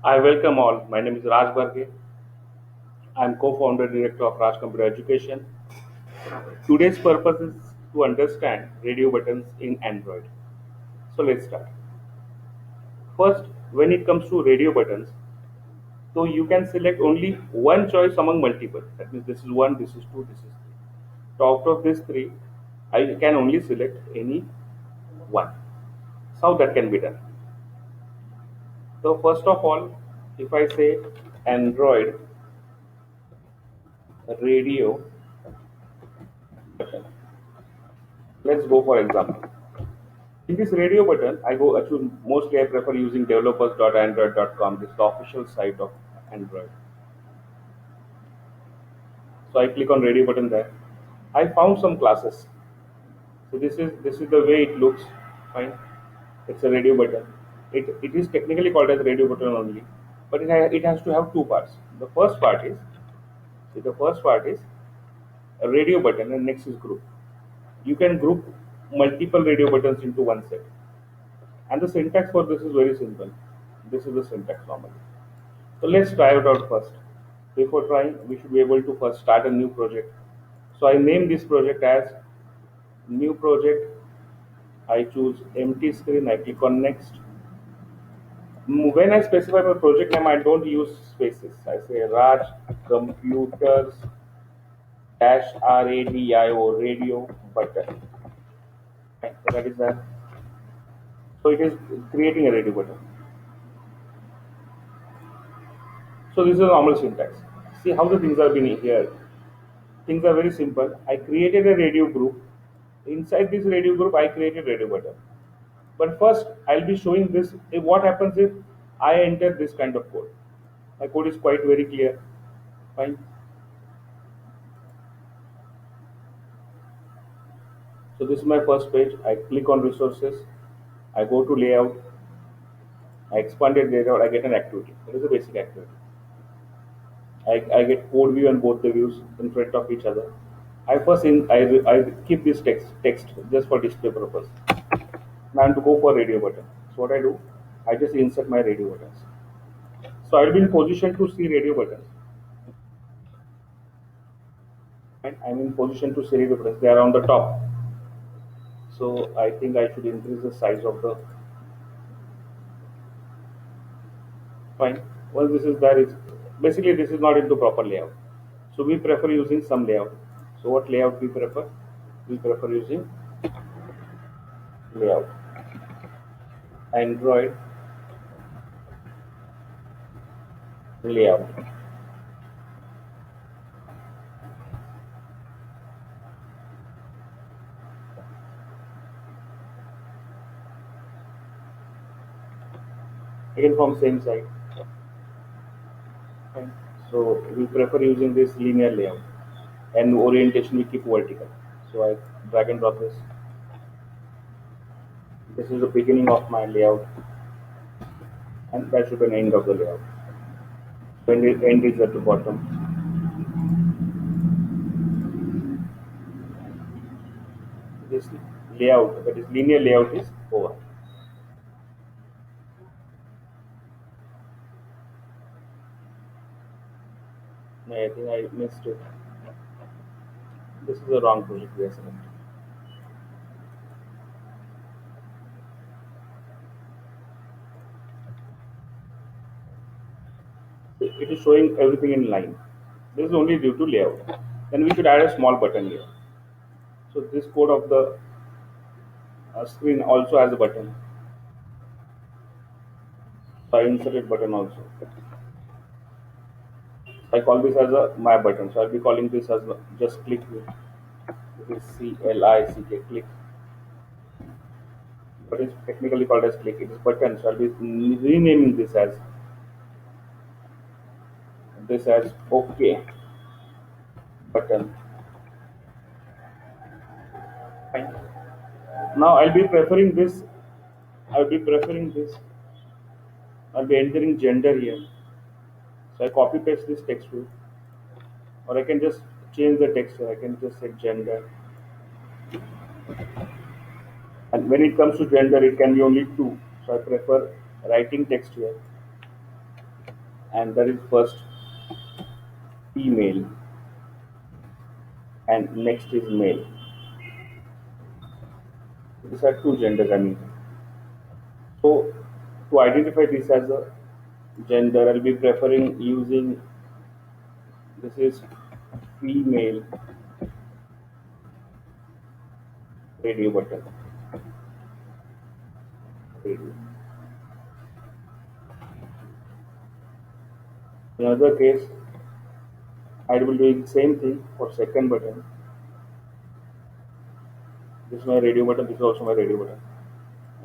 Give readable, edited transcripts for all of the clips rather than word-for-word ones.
I welcome all. My name is Raj Barge. I am co-founder director of Raj Computer Education. Today's purpose is to understand radio buttons in Android. So let's start. First, when it comes to radio buttons, so you can select only one choice among multiple. That means this is one, this is two, this is three. So out of these three, I can only select any one. So how that can be done? So first of all, if I say Android radio button, let's go for example. In this radio button, I go actually mostly I prefer using developers.android.com. This is the official site of Android. So I click on radio button there. I found some classes. So this is the way it looks. Fine. It's a radio button. It is technically called as a radio button only, but it has to have two parts. The first part is a radio button, and next is group. You can group multiple radio buttons into one set. And the syntax for this is very simple. This is the syntax normally. So let's try it out first. Before trying, we should be able to first start a new project. So I name this project as new project. I choose empty screen. I click on next. When I specify my project name, I don't use spaces. I say Raj Computers dash RADIO radio button. Okay, so that is that. So it is creating a radio button. So this is a normal syntax. See how the things are being here. Things are very simple. I created a radio group. Inside this radio group, I created radio button. But first, I'll be showing this. What happens if I enter this kind of code? My code is quite very clear. Fine. So this is my first page. I click on resources. I go to layout. I expanded layout. I get an activity. That is a basic activity. I get code view and both the views in front of each other. I keep this text just for display purpose. Now I'm to go for radio button. So what I do, I just insert my radio buttons. So I'll be in position to see radio buttons. And I'm in position to see radio buttons. They are on the top. So I think I should increase the size of the fine. Once this is there, it's basically this is not into proper layout. So we prefer using some layout. So what layout we prefer? We prefer using layout. Android layout. Again from same side. Fine. So we prefer using this linear layout and orientation we keep vertical. So I drag and drop this. This is the beginning of my layout and that should be an end of the layout. When the end is at the bottom. This layout, that is linear layout is over. No, I think I missed it. This is the wrong project we are selecting. It is showing everything in line. This is only due to layout. Then we should add a small button here. So this code of the screen also has a button. So I inserted button also. I call this as a my button. So I'll be calling this as just click here. This is CLICK click. But it's technically called as click. It is button. So I'll be renaming this as OK button. Fine. Now I'll be preferring this. I'll be entering gender here. So I copy paste this text field, or I can just change the text here. I can just say gender. And when it comes to gender, it can be only two. So I prefer writing text here. and that is first female and next is male. These are two genders. I mean, so to identify this as a gender, I'll be preferring using this is female radio button. Radio. In other case, I will be doing same thing for second button. This is my radio button. This is also my radio button.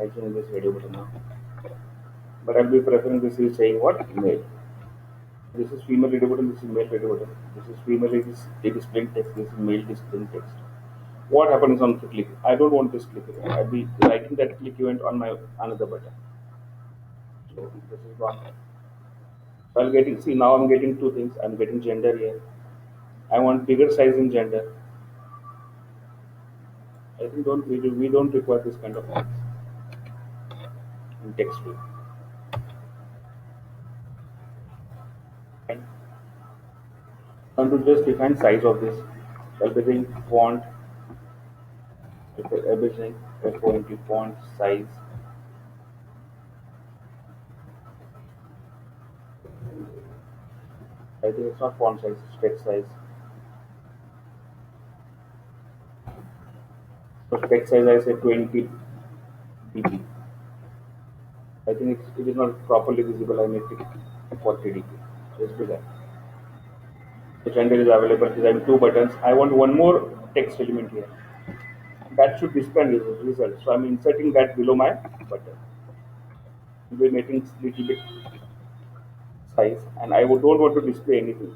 I change this radio button now. But I'll be preferring this is saying what male. This is female radio button. This is male radio button. This is female. It is plain text. This is male. It is plain text. What happens on the click? I don't want this click event. I'll be writing that click event on my another button. So this is one. So I'll getting see now I'm getting two things. I'm getting gender here. I want bigger size in gender. I think we don't require this kind of things in text view. Fine. And to just define size of this, everything font, everything F-O-N-T font size. I think it's not font size, it's text size. So text size I say 20 dp. I think it is not properly visible. I make it 40 dp. Just do that. The gender is available. Design two buttons. I want one more text element here. That should display result. So I'm inserting that below my button. We're making little bit size, and don't want to display anything.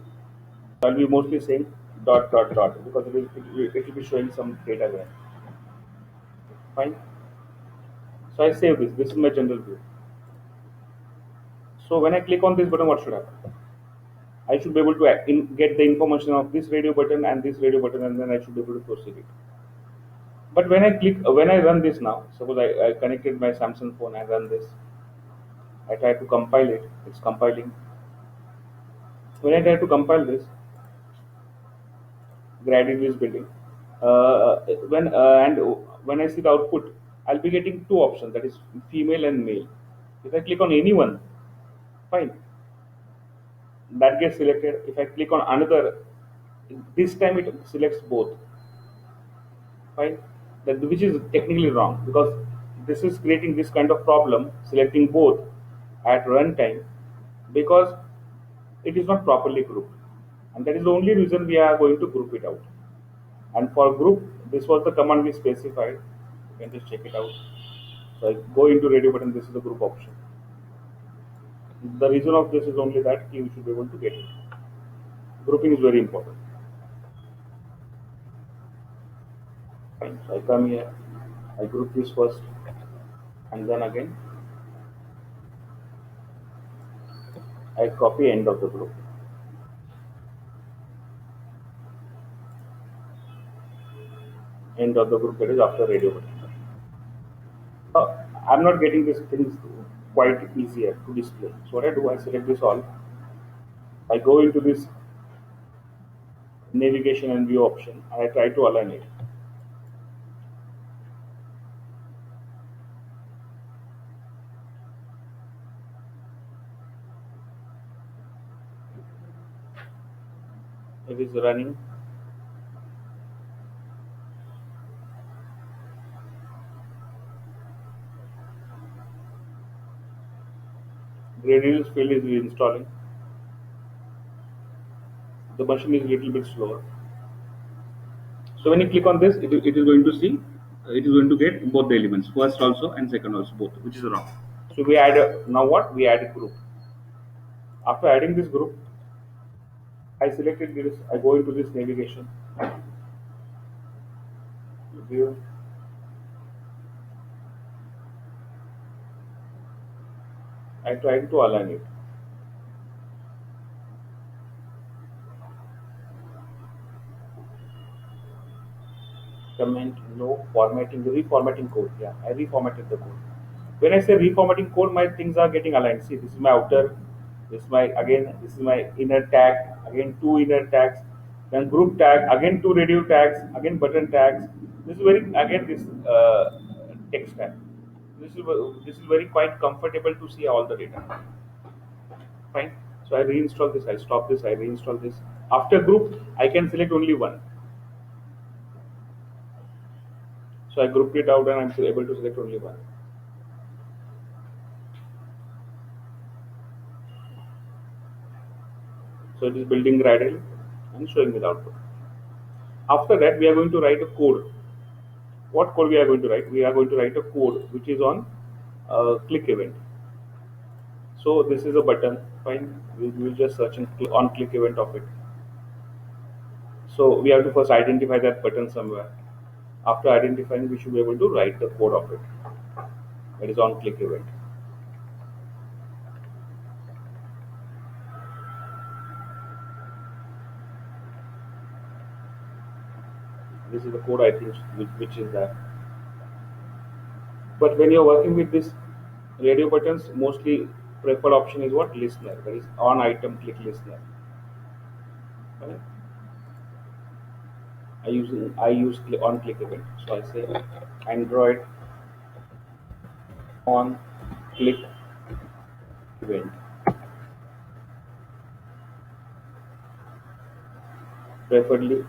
So I'll be mostly saying dot dot dot because it will be showing some data there. Fine. So I save this. This is my general view. So when I click on this button, what should happen? I should be able to get the information of this radio button and this radio button, and then I should be able to proceed it. But when I run this now, suppose I connected my Samsung phone and run this. I try to compile it. It's compiling. When I try to compile this, gradient is building. Uh, when and when I see the output, I'll be getting two options. That is female and male. If I click on any one, fine, that gets selected. If I click on another, this time it selects both. Fine, that which is technically wrong because this is creating this kind of problem selecting both at runtime because it is not properly grouped, and that is the only reason we are going to group it out. And for group, this was the command we specified. You can just check it out. So I go into radio button. This is the group option. The reason of this is only that you should be able to get it. Grouping is very important. Fine. So I come here. I group this first, and then again I copy end of the group. End of the group that is after radio button. I'm not getting these things quite easier to display. So what I do, I select this all. I go into this navigation and view option, and I try to align it. If it's running, Gradle field is installing. The machine is a little bit slower. So when you click on this, it is going to see, it is going to get both the elements, first also and second also both, which is wrong. So we add now what we add a group. After adding this group, I selected this. I go into this navigation view. I try to align it. Comment no formatting, reformatting code. Yeah, I reformatted the code. When I say reformatting code, my things are getting aligned. See, this is my outer. This is my again. This is my inner tag. Again two inner tags. Then group tag. Again two radio tags. Again button tags. This is very again this text tag. This is very quite comfortable to see all the data. Fine. So I reinstall this. I stop this. I reinstall this. After group, I can select only one. So I grouped it out and I'm able to select only one. So it is building gradually and showing me the output. After that, we are going to write a code. What code we are going to write? We are going to write a code which is on click event. So this is a button. Fine. We will just search and click on click event of it. So we have to first identify that button somewhere. After identifying, we should be able to write the code of it. That is on click event. This is the code I think which is that. But when you're working with this radio buttons, mostly preferred option is what listener. That is on item click listener. Right? I use on click event. So I say Android on click event. Preferably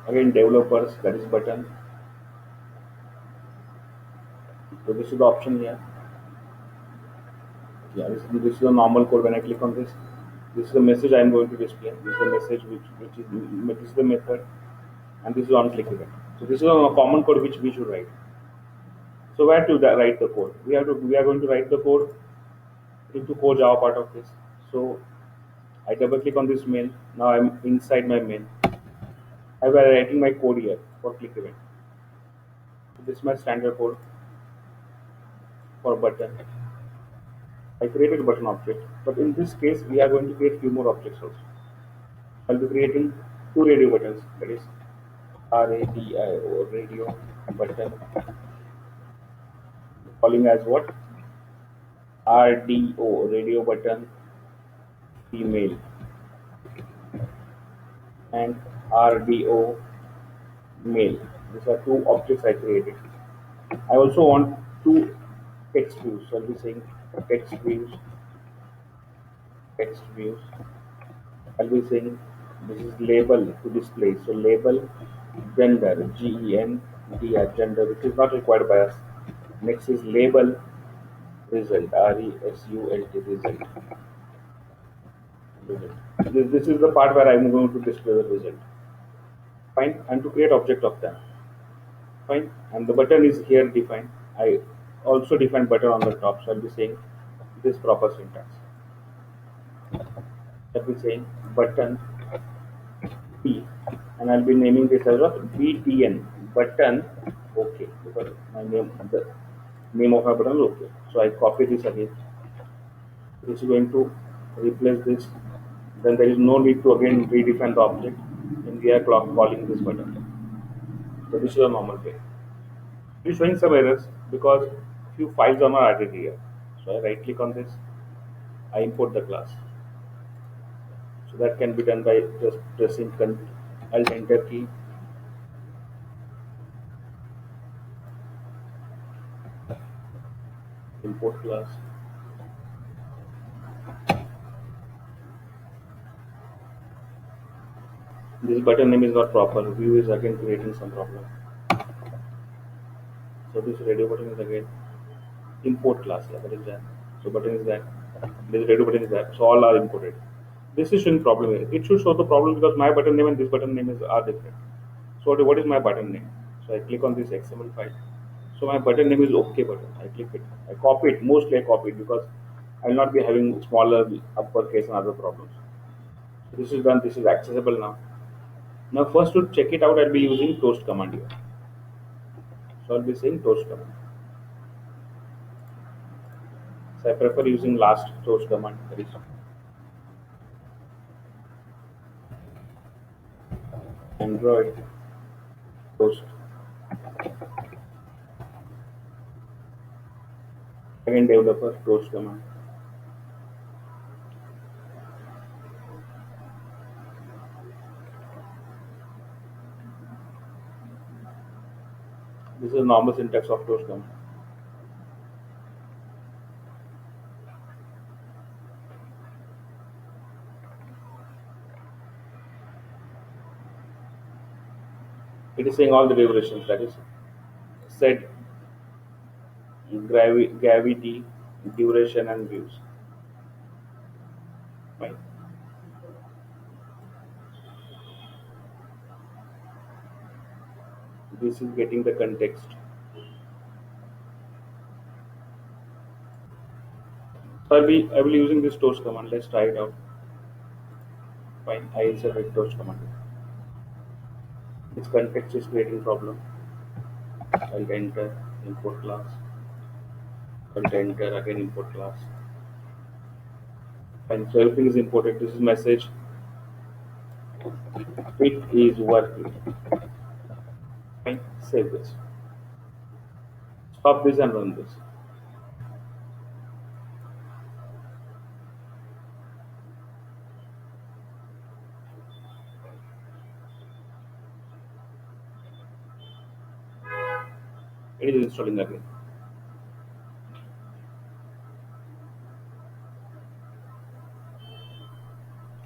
again developers that is button. So this is the option here. Yeah, this is a normal code. When I click on this is the message I am going to display. This is the message which is this is the method, and this is on click event. So this is a common code which we should write. So where to write the code? We are going to write the code into core Java part of this. So I double click on this main. Now I'm inside my main. I am writing my code here for click event. So this is my standard code for button. I created a button object, but in this case we are going to create few more objects also. I'll be creating two radio buttons. That is RADIO radio button. Calling as what? RDO radio button female and RDO male. These are two objects I created. I also want two text views. So I'll be saying text views, text views. I'll be saying this is label to display. So label gender, GENDR, gender, which is not required by us. Next is label result, RESULT, result. Result. This is the part where I'm going to display the result. Fine, and to create object of them. Fine, and the button is here defined. I also define button on the top, so I'll be saying this proper syntax. I'll be saying button P, and I'll be naming this as a BTN button. Okay, because my name the name of my button is okay. So I copy this again. This is going to replace this. Then there is no need to again redefine the object, and we are calling this button. So this is a normal way. It is showing some errors because few files are not added here. So I right click on this, I import the class. So that can be done by just pressing Alt Enter key. Import class. This button name is not proper. View is again creating some problem. So this radio button is again import class. Yeah, that is that. So button is that. This radio button is that. So all are imported. This is showing problem here. It should show the problem because my button name and this button name are different. So what is my button name? So I click on this XML file. So my button name is OK button. I click it. I copy it. Mostly I copy it because I will not be having smaller uppercase and other problems. So this is done. This is accessible now. Now first to check it out, I'll be using toast command here. So I'll be saying toast command. So I prefer using last toast command. That is Android toast. Again developer toast command. This is normal syntax of toast command. It is saying all the variations, that is set, gravity, duration, and views. Right. This is getting the context. So I will be using this toast command. Let's try it out. Fine. I insert toast command. Its context is creating problem. I'll enter import class. I'll enter again import class. And so everything is imported. This is message. It is working. Fine. Save this. Stop this and run this. It is installing again.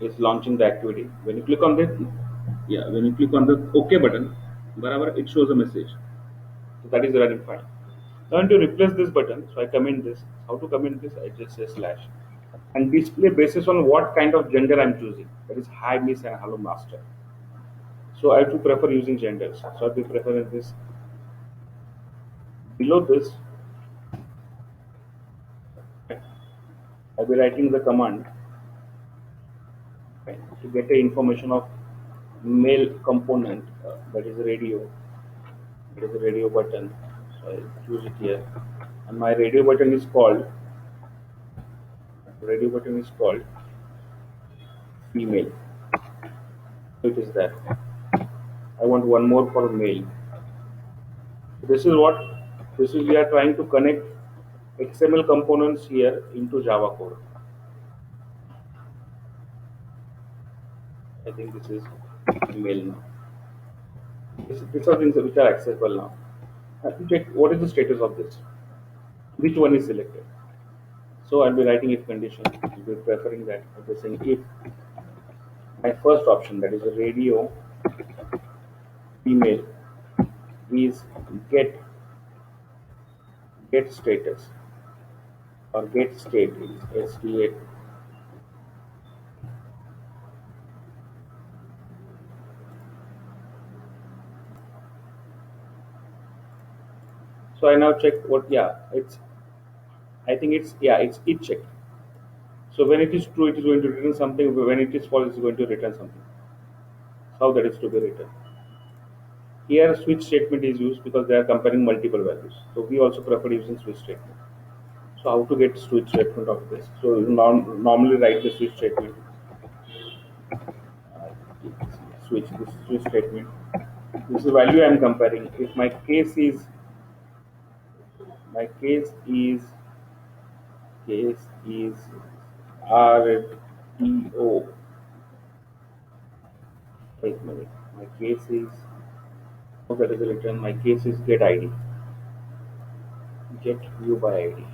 It's launching the activity. When you click on when you click on the OK button, wherever it shows a message. So that is running fine. Now to replace this button, so I comment this. How to comment this? I just say slash and display basis on what kind of gender I'm choosing. That is hi miss and hello master. So I do prefer using genders. So I'll be preferring this. Below this, I'll be writing the command, right, to get the information of male component, that is radio. It is a radio button. So I choose it here. And my radio button is called female. So it is that. I want one more for male. This is what this is we are trying to connect XML components here into Java code. I think this is male now. These are things which are accessible now. I have to check what is the status of this. Which one is selected? So I'll be writing if condition. I'll be preferring that. I'll be saying if my first option, that is a radio female, is get status or get state is STA. So I now check what, yeah, it's, I think it's, yeah, it's it checked. So when it is true, it is going to return something. When it is false, it is going to return something. How that is to be written. Here switch statement is used because they are comparing multiple values. So we also prefer using switch statement. So how to get switch statement of this? So you normally write the switch statement. Switch this switch statement. This is value I am comparing. If my case is RTO. Wait a minute. My case is, oh, that is a return. My case is get ID. Get view by ID.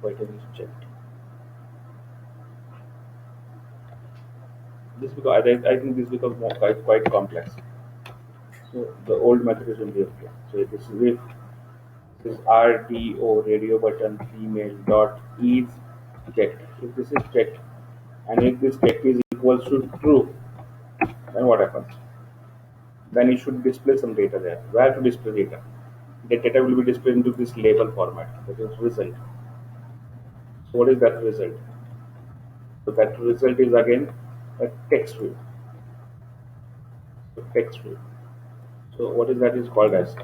Button is checked. This because I think this becomes more quite complex. So the old method is only okay. So this is if this is RDO radio button female dot is checked. If this is checked and if this check is equals to true, then what happens? Then it should display some data there. Where to display data? The data will be displayed into this label format. That is result. So what is that result? So that result is again a text field. So text field. So what is that is called as?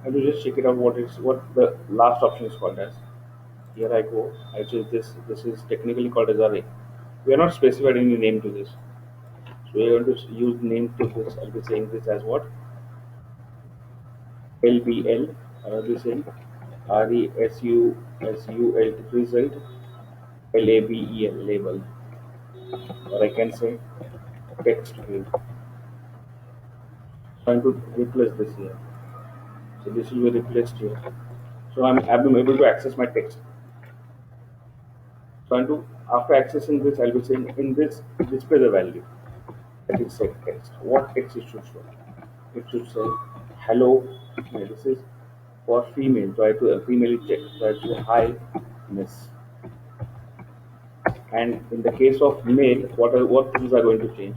I will just check it out what the last option is called as. Here I go. I choose this. This is technically called as array. We are not specified any name to this. So we are going to use name to this. I'll be saying this as what? LBL. I'll be saying RESUL result. LABEL label. Or I can say text field. Trying to replace this here. So this will be replaced here. So I'm able to access my text. So after accessing this, I'll be saying in this display the value that is set text. What text it should show? It should say hello. This is for female. So I have to female is checked. So I have to say hi, miss. And in the case of male, what things are going to change?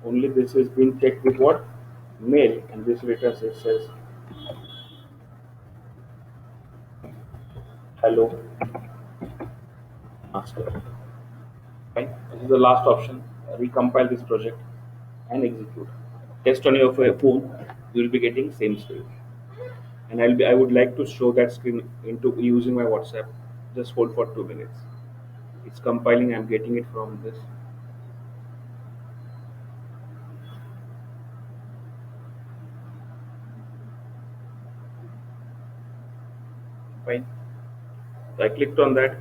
Only this is being checked with what male, and this returns it says hello master. Fine. This is the last option. Recompile this project and execute. Test on your phone. You will be getting same screen. And I would like to show that screen into using my WhatsApp. Just hold for 2 minutes. It's compiling. I'm getting it from this. Fine. So I clicked on that.